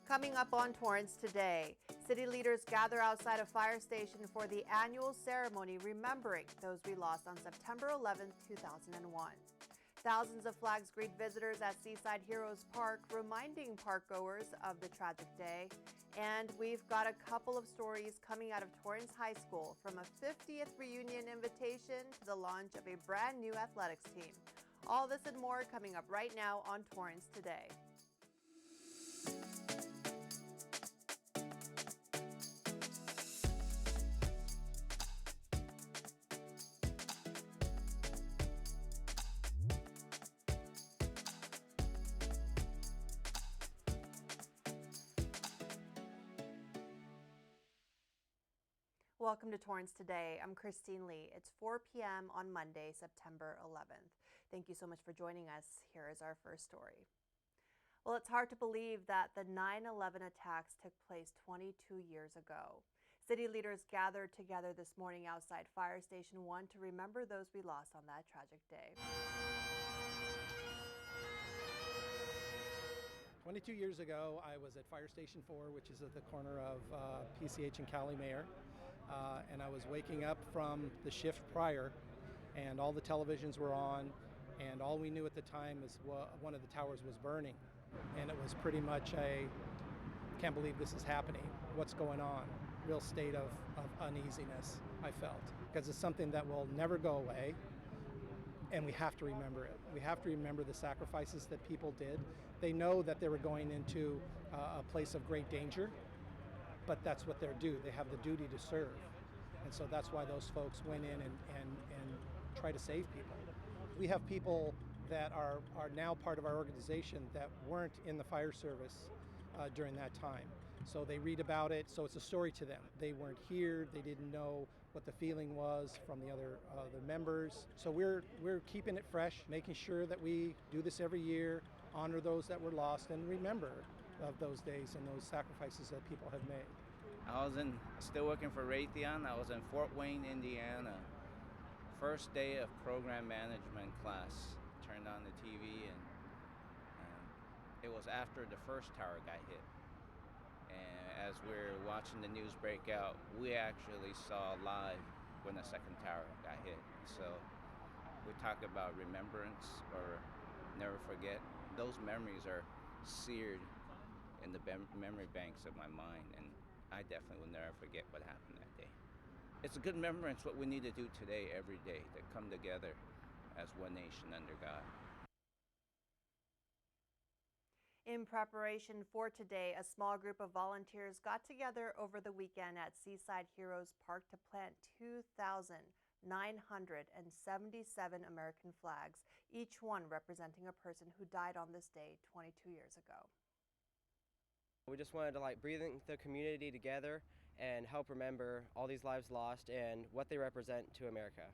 Coming up on Torrance today, city leaders gather outside a fire station for the annual ceremony remembering those we lost on September 11, 2001. Thousands of flags greet visitors at Seaside Heroes Park, reminding parkgoers of the tragic day. And we've got a couple of stories coming out of Torrance High School, from a 50th reunion invitation to the launch of a brand new athletics team. All this and more coming up right now on Torrance Today. Welcome to Torrance Today. I'm Christine Lee. It's 4 p.m. on Monday, September 11th. Thank you so much for joining us. Here is our first story. Well, it's hard to believe that the 9/11 attacks took place 22 years ago. City leaders gathered together this morning outside Fire Station 1 to remember those we lost on that tragic day. 22 years ago, I was at Fire Station 4, which is at the corner of PCH and Cali Mayor, and I was waking up from the shift prior, and all the televisions were on, and all we knew at the time is one of the towers was burning, and it was pretty much a, can't believe this is happening, what's going on, real state of uneasiness I felt, because it's something that will never go away. And we have to remember it. We have to remember the sacrifices that people did. They know that they were going into a place of great danger, but that's what they're due. They have the duty to serve. And so that's why those folks went in and try to save people. We have people that are now part of our organization that weren't in the fire service during that time. So they read about it, so it's a story to them. They weren't here, they didn't know what the feeling was from the other members. So we're keeping it fresh, making sure that we do this every year, honor those that were lost, and remember of those days and those sacrifices that people have made. I was still working for Raytheon. I was in Fort Wayne, Indiana. First day of program management class. Turned on the TV and it was after the first tower got hit. And as we're watching the news break out, we actually saw live when the second tower got hit. So we talk about remembrance or never forget. Those memories are seared in the memory banks of my mind, and I definitely will never forget what happened that day. It's a good remembrance what we need to do today, every day, to come together as one nation under God. In preparation for today, a small group of volunteers got together over the weekend at Seaside Heroes Park to plant 2,977 American flags, each one representing a person who died on this day 22 years ago. We just wanted to bring the community together and help remember all these lives lost and what they represent to America.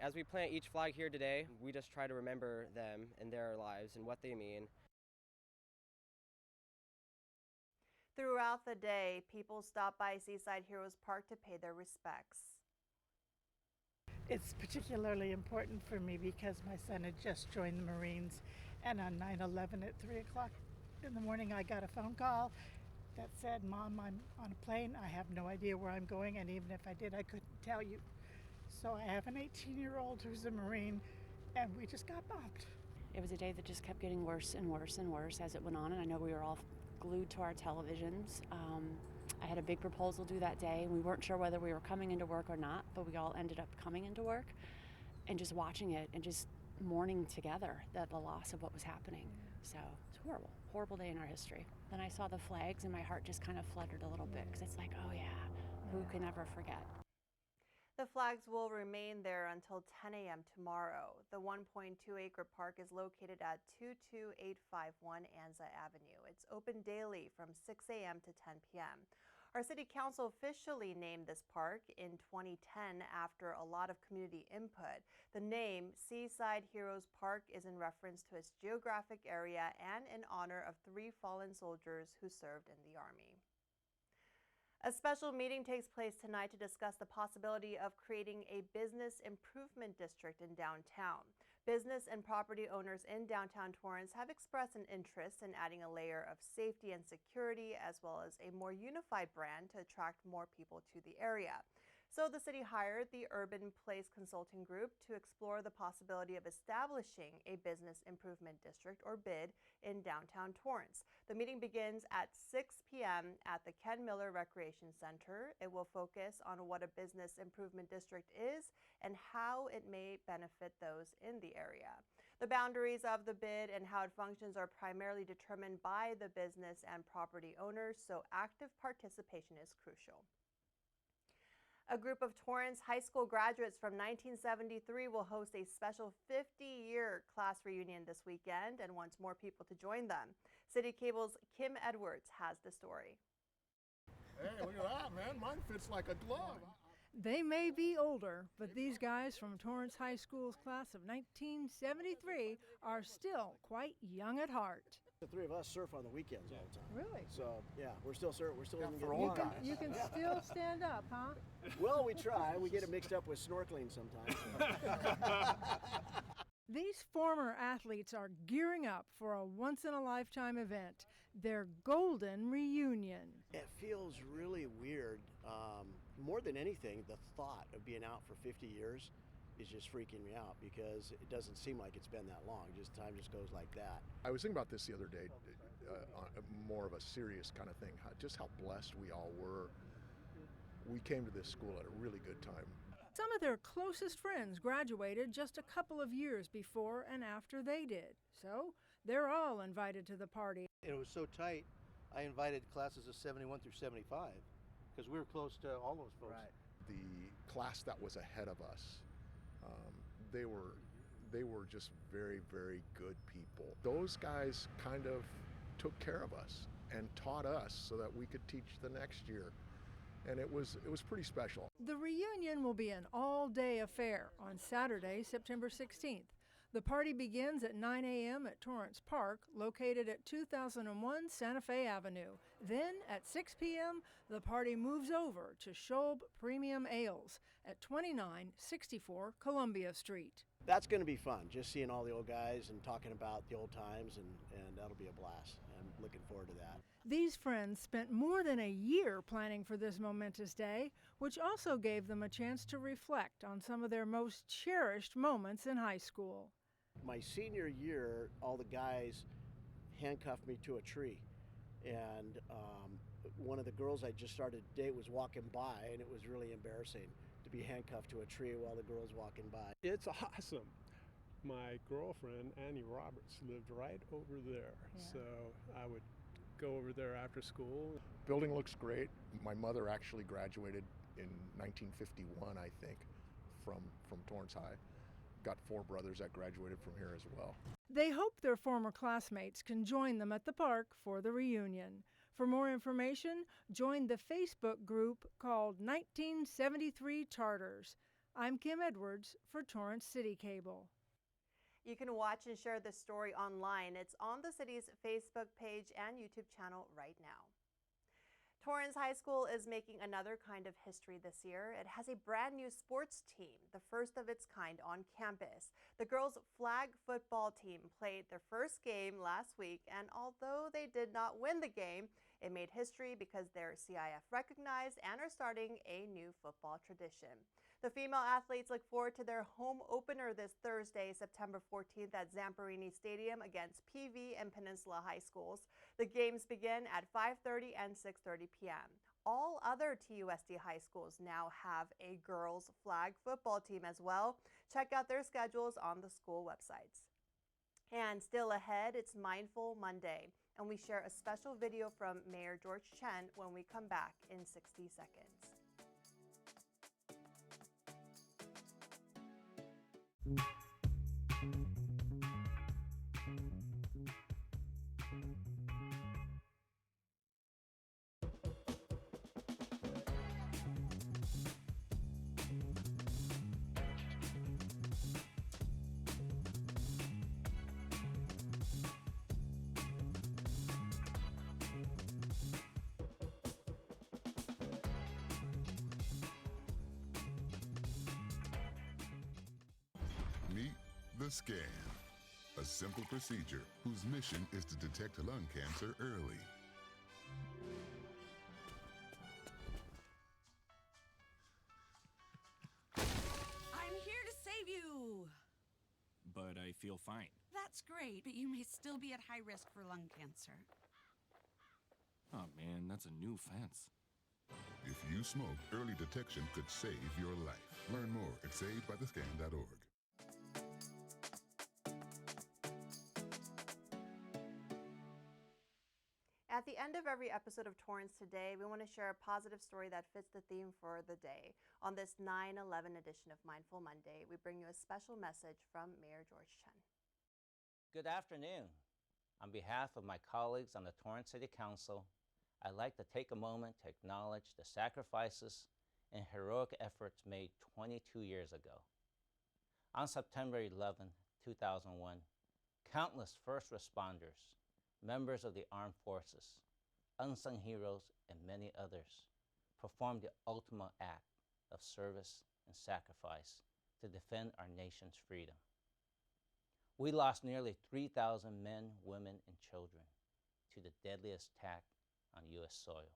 As we plant each flag here today, we just try to remember them and their lives and what they mean. Throughout the day, people stopped by Seaside Heroes Park to pay their respects. It's particularly important for me because my son had just joined the Marines, and on 9/11 at 3 o'clock in the morning I got a phone call that said, "Mom, I'm on a plane. I have no idea where I'm going, and even if I did, I couldn't tell you." So I have an 18-year-old who's a Marine, and we just got bumped. It was a day that just kept getting worse and worse and worse as it went on, and I know we were all glued to our televisions. I had a big proposal due that day, and we weren't sure whether we were coming into work or not, but we all ended up coming into work and just watching it and just mourning together the loss of what was happening. So it's horrible, horrible day in our history. Then I saw the flags and my heart just kind of fluttered a little bit because it's like, oh yeah, who can ever forget? The flags will remain there until 10 a.m. tomorrow. The 1.2-acre park is located at 22851 Anza Avenue. It's open daily from 6 a.m. to 10 p.m. Our city council officially named this park in 2010 after a lot of community input. The name Seaside Heroes Park is in reference to its geographic area and in honor of 3 fallen soldiers who served in the Army. A special meeting takes place tonight to discuss the possibility of creating a business improvement district in downtown. Business and property owners in downtown Torrance have expressed an interest in adding a layer of safety and security as well as a more unified brand to attract more people to the area. So the city hired the Urban Place Consulting Group to explore the possibility of establishing a business improvement district, or BID, in downtown Torrance. The meeting begins at 6 p.m. at the Ken Miller Recreation Center. It will focus on what a business improvement district is and how it may benefit those in the area. The boundaries of the BID and how it functions are primarily determined by the business and property owners, so active participation is crucial. A group of Torrance High School graduates from 1973 will host a special 50-year class reunion this weekend and wants more people to join them. City Cable's Kim Edwards has the story. Hey, look at that, man. Mine fits like a glove. They may be older, but these guys from Torrance High School's class of 1973 are still quite young at heart. The three of us surf on the weekends all the time. Really? So yeah, we're still surfing. We're still Yeah, even for getting old guys. You can still stand up, huh? Well, we try. We get it mixed up with snorkeling sometimes. These former athletes are gearing up for a once-in-a-lifetime event, their Golden Reunion. It feels really weird. More than anything, the thought of being out for 50 years is just freaking me out because it doesn't seem like it's been that long. Just time just goes like that. I was thinking about this the other day, on more of a serious kind of thing, just how blessed we all were. We came to this school at a really good time. Some of their closest friends graduated just a couple of years before and after they did, so they're all invited to the party. It was so tight, I invited classes of 71 through 75 because we were close to all those folks. Right. The class that was ahead of us, they were just very, very good people. Those guys kind of took care of us and taught us so that we could teach the next year. And it was pretty special. The reunion will be an all-day affair on Saturday, September 16th. The party begins at 9 a.m. at Torrance Park, located at 2001 Santa Fe Avenue. Then, at 6 p.m., the party moves over to Schob Premium Ales at 2964 Columbia Street. That's going to be fun, just seeing all the old guys and talking about the old times, and that'll be a blast. I'm looking forward to that. These friends spent more than a year planning for this momentous day, which also gave them a chance to reflect on some of their most cherished moments in high school. My senior year, all the guys handcuffed me to a tree, and one of the girls I just started to date was walking by, and it was really embarrassing to be handcuffed to a tree while the girl's walking by. It's awesome. My girlfriend, Annie Roberts, lived right over there, so I would go over there after school. Building looks great. My mother actually graduated in 1951, I think, from Torrance High. Got 4 brothers that graduated from here as well. They hope their former classmates can join them at the park for the reunion. For more information, join the Facebook group called 1973 Charters. I'm Kim Edwards for Torrance City Cable. You can watch and share this story online. It's on the city's Facebook page and YouTube channel right now. Torrance High School is making another kind of history this year. It has a brand new sports team, the first of its kind on campus. The girls' flag football team played their first game last week, and although they did not win the game, it made history because they're CIF recognized and are starting a new football tradition. The female athletes look forward to their home opener this Thursday, September 14th at Zamperini Stadium against PV and Peninsula High Schools. The games begin at 5:30 and 6:30 p.m. All other TUSD high schools now have a girls' flag football team as well. Check out their schedules on the school websites. And still ahead, it's Mindful Monday, and we share a special video from Mayor George Chen when we come back in 60 seconds. Meet The Scan, a simple procedure whose mission is to detect lung cancer early. I'm here to save you! But I feel fine. That's great, but you may still be at high risk for lung cancer. Oh man, that's a new fence. If you smoke, early detection could save your life. Learn more at savedbythescan.org. At the end of every episode of Torrance Today, we want to share a positive story that fits the theme for the day. On this 9/11 edition of Mindful Monday, we bring you a special message from Mayor George Chen. Good afternoon. On behalf of my colleagues on the Torrance City Council, I'd like to take a moment to acknowledge the sacrifices and heroic efforts made 22 years ago. On September 11, 2001, countless first responders, members of the armed forces, unsung heroes, and many others performed the ultimate act of service and sacrifice to defend our nation's freedom. We lost nearly 3,000 men, women, and children to the deadliest attack on U.S. soil.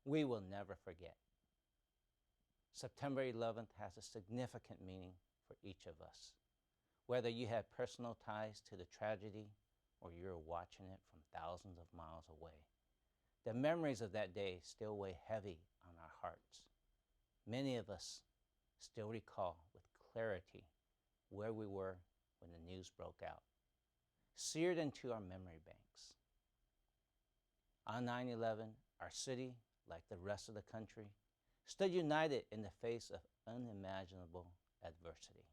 We will never forget. September 11th has a significant meaning for each of us. Whether you have personal ties to the tragedy or you're watching it from thousands of miles away, the memories of that day still weigh heavy on our hearts. Many of us still recall with clarity where we were when the news broke out, seared into our memory banks. On 9/11, our city, like the rest of the country, stood united in the face of unimaginable adversity.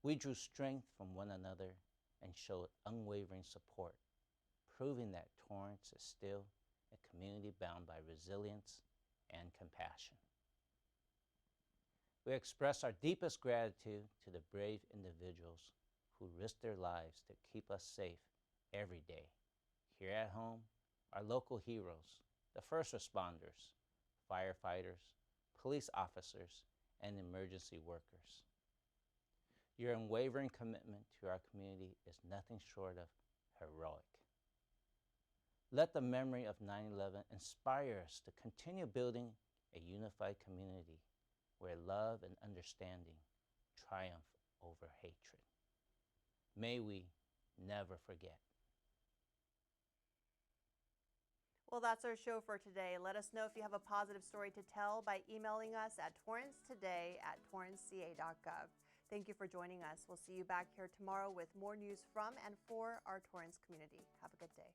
We drew strength from one another and showed unwavering support, proving that Torrance is still a community bound by resilience and compassion. We express our deepest gratitude to the brave individuals who risked their lives to keep us safe every day. Here at home, our local heroes, the first responders, firefighters, police officers, and emergency workers. Your unwavering commitment to our community is nothing short of heroic. Let the memory of 9/11 inspire us to continue building a unified community where love and understanding triumph over hatred. May we never forget. Well, that's our show for today. Let us know if you have a positive story to tell by emailing us at torrancetoday@torranceca.gov. Thank you for joining us. We'll see you back here tomorrow with more news from and for our Torrance community. Have a good day.